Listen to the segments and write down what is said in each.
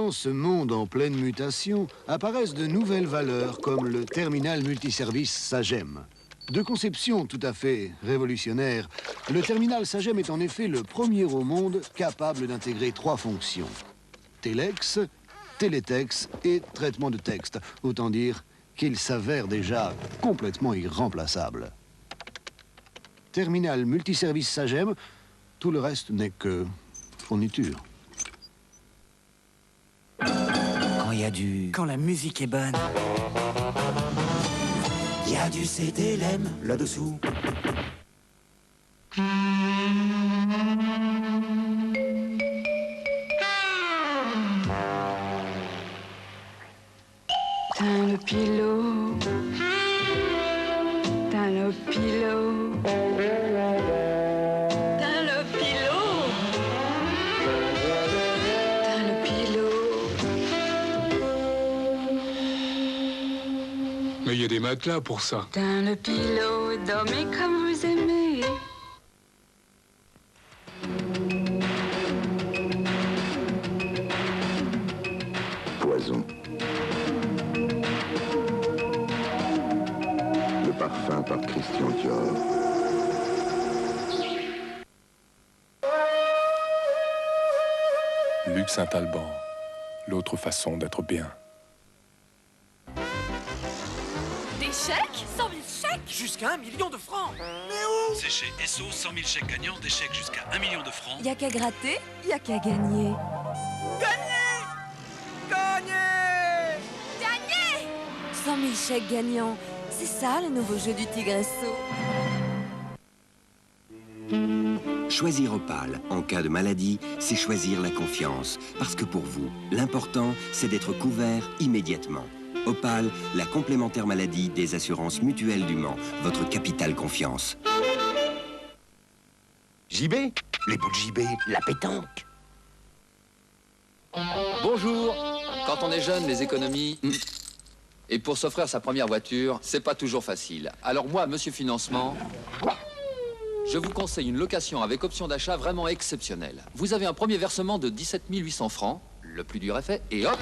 Dans ce monde en pleine mutation, apparaissent de nouvelles valeurs comme le terminal multiservice Sagem. De conception tout à fait révolutionnaire, le terminal Sagem est en effet le premier au monde capable d'intégrer 3 fonctions. Telex, télétexte et traitement de texte. Autant dire qu'il s'avère déjà complètement irremplaçable. Terminal multiservice Sagem, tout le reste n'est que fourniture. Quand la musique est bonne. Il y a du CTLM là-dessous. T'as le pilote, t'as le pilote, t'as le pilote, t'as le pilote. Mais il y a des matelas pour ça. T'as le pilote, dormez comme vous aimez. Poison. Le parfum par Christian Dior. Luc Saint-Alban, l'autre façon d'être bien. Des chèques 100 000 chèques Jusqu'à 1 million de francs. C'est chez SO, 100 000 chèques gagnants, des chèques jusqu'à 1 million de francs. Y'a qu'à gratter, y'a qu'à gagner. Gagné 100 000 chèques gagnants, c'est ça le nouveau jeu du Tigresso. Choisir Opale en cas de maladie, c'est choisir la confiance. Parce que pour vous, l'important, c'est d'être couvert immédiatement. Opale, la complémentaire maladie des assurances mutuelles du Mans. Votre capitale confiance. JB, les boules JB, la pétanque. Bonjour. Quand on est jeune, les économies... Et pour s'offrir sa première voiture, c'est pas toujours facile. Alors moi, monsieur Financement, je vous conseille une location avec option d'achat vraiment exceptionnelle. Vous avez un premier versement de 17 800 francs, le plus dur est fait, et hop,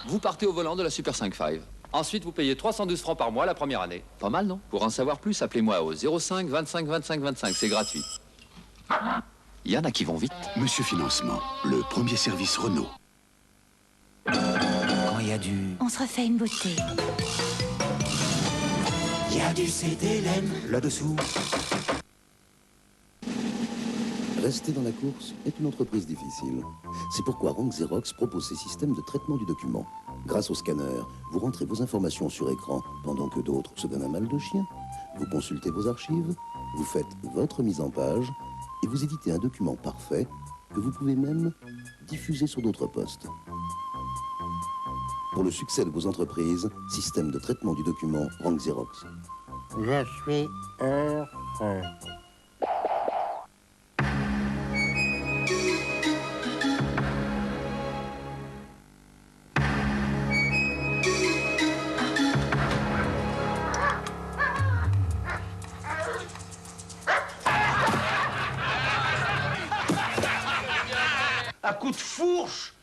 vous partez au volant de la Super 5.5. Ensuite, vous payez 312 francs par mois la première année. Pas mal, non? Pour en savoir plus, appelez-moi au 05 25 25 25, c'est gratuit. Il y en a qui vont vite. Monsieur Financement, le premier service Renault. Quand il y a du... On se refait une beauté. Il y a du CTLM là-dessous. Rester dans la course est une entreprise difficile. C'est pourquoi Rank Xerox propose ses systèmes de traitement du document. Grâce au scanner, vous rentrez vos informations sur écran pendant que d'autres se donnent un mal de chien. Vous consultez vos archives, vous faites votre mise en page et vous éditez un document parfait que vous pouvez même diffuser sur d'autres postes. Pour le succès de vos entreprises, système de traitement du document Rank Xerox. Je suis heureux. À coups de fourche,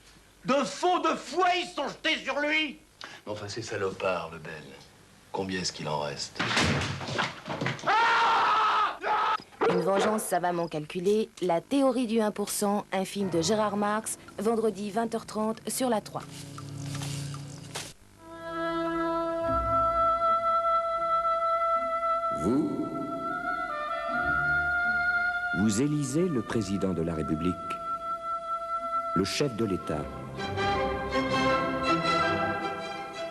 de fond de fouet, ils sont jetés sur lui. Mais enfin, ces salopards, le bel. Combien est-ce qu'il en reste? Une vengeance savamment calculée, La théorie du 1%, un film de Gérard Marx, vendredi 20h30 sur la 3. Vous élisez le président de la République, le chef de l'État.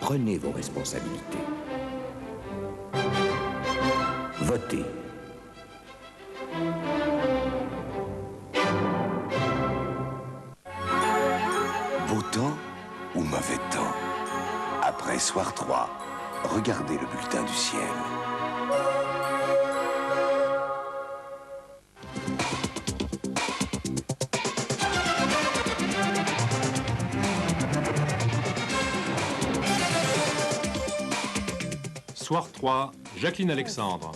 Prenez vos responsabilités. Votez. Beau temps ou mauvais temps? Après soir 3, regardez le bulletin du ciel. Soir 3, Jacqueline Alexandre.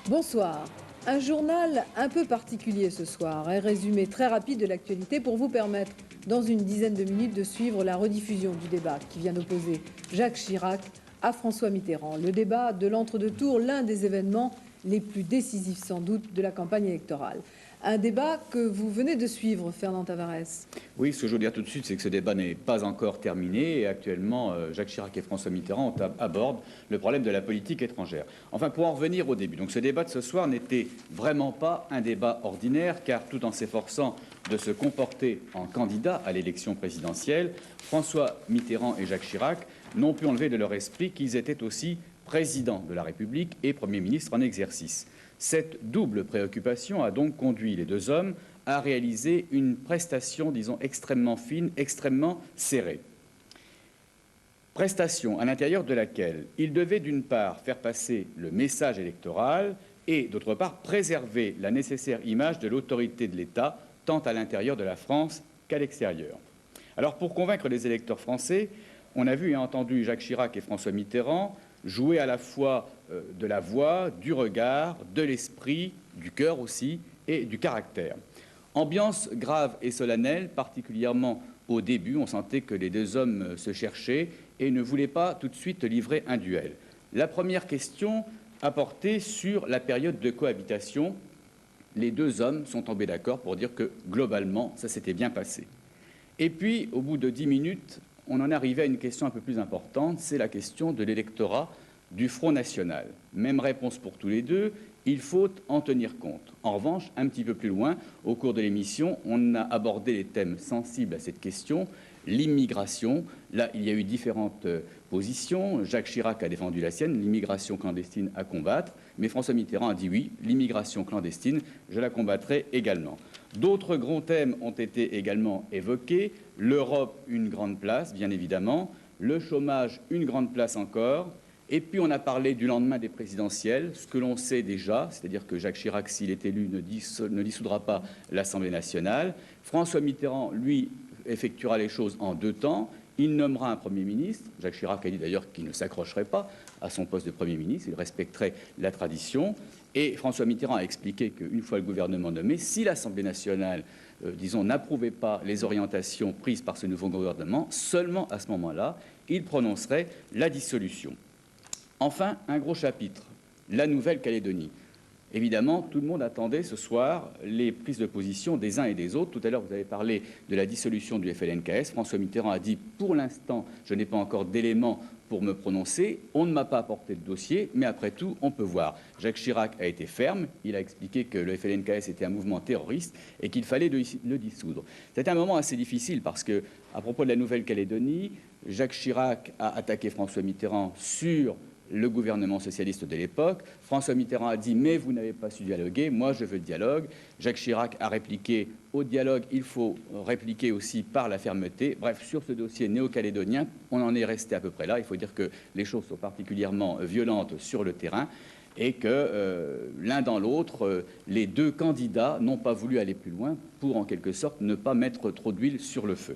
Bonsoir. Un journal un peu particulier ce soir, un résumé très rapide de l'actualité pour vous permettre dans une dizaine de minutes, de suivre la rediffusion du débat qui vient d'opposer Jacques Chirac à François Mitterrand. Le débat de l'entre-deux-tours, l'un des événements les plus décisifs sans doute de la campagne électorale. Un débat que vous venez de suivre, Fernand Tavares. Oui, ce que je veux dire tout de suite, c'est que ce débat n'est pas encore terminé et actuellement, Jacques Chirac et François Mitterrand abordent le problème de la politique étrangère. Enfin, pour en revenir au début, donc ce débat de ce soir n'était vraiment pas un débat ordinaire, car tout en s'efforçant de se comporter en candidat à l'élection présidentielle, François Mitterrand et Jacques Chirac n'ont pu enlever de leur esprit qu'ils étaient aussi président de la République et Premier ministre en exercice. Cette double préoccupation a donc conduit les deux hommes à réaliser une prestation, disons, extrêmement fine, extrêmement serrée. Prestation à l'intérieur de laquelle ils devaient d'une part faire passer le message électoral et d'autre part préserver la nécessaire image de l'autorité de l'État, tant à l'intérieur de la France qu'à l'extérieur. Alors pour convaincre les électeurs français, on a vu et entendu Jacques Chirac et François Mitterrand jouer à la fois de la voix, du regard, de l'esprit, du cœur aussi, et du caractère. Ambiance grave et solennelle, particulièrement au début, on sentait que les deux hommes se cherchaient et ne voulaient pas tout de suite livrer un duel. La première question a porté sur la période de cohabitation. Les deux hommes sont tombés d'accord pour dire que, globalement, ça s'était bien passé. Et puis, au bout de 10 minutes, on en arrivait à une question un peu plus importante, c'est la question de l'électorat du Front National. Même réponse pour tous les deux, il faut en tenir compte. En revanche, un petit peu plus loin, au cours de l'émission, on a abordé les thèmes sensibles à cette question, l'immigration. Là, il y a eu différentes positions. Jacques Chirac a défendu la sienne, l'immigration clandestine à combattre, mais François Mitterrand a dit oui, l'immigration clandestine, je la combattrai également. D'autres grands thèmes ont été également évoqués. L'Europe, une grande place, bien évidemment. Le chômage, une grande place encore. Et puis on a parlé du lendemain des présidentielles, ce que l'on sait déjà, c'est-à-dire que Jacques Chirac, s'il est élu, ne dissoudra pas l'Assemblée nationale. François Mitterrand, lui, effectuera les choses en 2 temps. Il nommera un Premier ministre. Jacques Chirac a dit d'ailleurs qu'il ne s'accrocherait pas à son poste de Premier ministre, il respecterait la tradition. Et François Mitterrand a expliqué qu'une fois le gouvernement nommé, si l'Assemblée nationale, disons, n'approuvait pas les orientations prises par ce nouveau gouvernement, seulement à ce moment-là, il prononcerait la dissolution. Enfin, un gros chapitre, la Nouvelle-Calédonie. Évidemment, tout le monde attendait ce soir les prises de position des uns et des autres. Tout à l'heure, vous avez parlé de la dissolution du FLNKS. François Mitterrand a dit « Pour l'instant, je n'ai pas encore d'éléments pour me prononcer. On ne m'a pas apporté de dossier, mais après tout, on peut voir. » Jacques Chirac a été ferme. Il a expliqué que le FLNKS était un mouvement terroriste et qu'il fallait le dissoudre. C'était un moment assez difficile parce que, à propos de la Nouvelle-Calédonie, Jacques Chirac a attaqué François Mitterrand sur le gouvernement socialiste de l'époque. François Mitterrand a dit « mais vous n'avez pas su dialoguer, moi je veux le dialogue ». Jacques Chirac a répliqué « au dialogue, il faut répliquer aussi par la fermeté ». Bref, sur ce dossier néo-calédonien, on en est resté à peu près là. Il faut dire que les choses sont particulièrement violentes sur le terrain et que l'un dans l'autre, les deux candidats n'ont pas voulu aller plus loin pour, en quelque sorte, ne pas mettre trop d'huile sur le feu.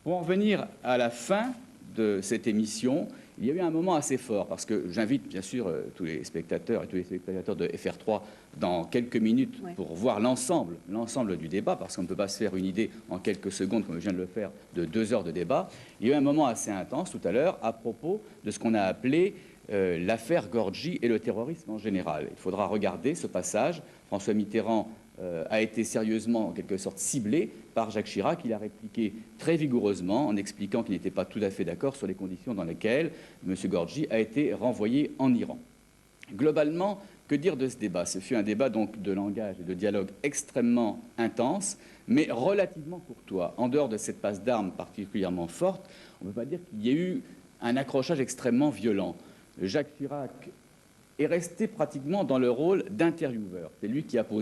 Pour en revenir à la fin de cette émission, il y a eu un moment assez fort, parce que j'invite bien sûr tous les spectateurs et tous les spectateurs de FR3 dans quelques minutes pour voir l'ensemble du débat, parce qu'on ne peut pas se faire une idée en quelques secondes, comme je viens de le faire, de 2 heures de débat. Il y a eu un moment assez intense tout à l'heure à propos de ce qu'on a appelé l'affaire Gorgi et le terrorisme en général. Il faudra regarder ce passage. François Mitterrand a été sérieusement, en quelque sorte, ciblé par Jacques Chirac. Il a répliqué très vigoureusement en expliquant qu'il n'était pas tout à fait d'accord sur les conditions dans lesquelles M. Gorgi a été renvoyé en Iran. Globalement, que dire de ce débat? Ce fut un débat donc de langage et de dialogue extrêmement intense, mais relativement courtois. En dehors de cette passe d'armes particulièrement forte, on ne peut pas dire qu'il y ait eu un accrochage extrêmement violent. Jacques Chirac est resté pratiquement dans le rôle d'intervieweur. C'est lui qui a posé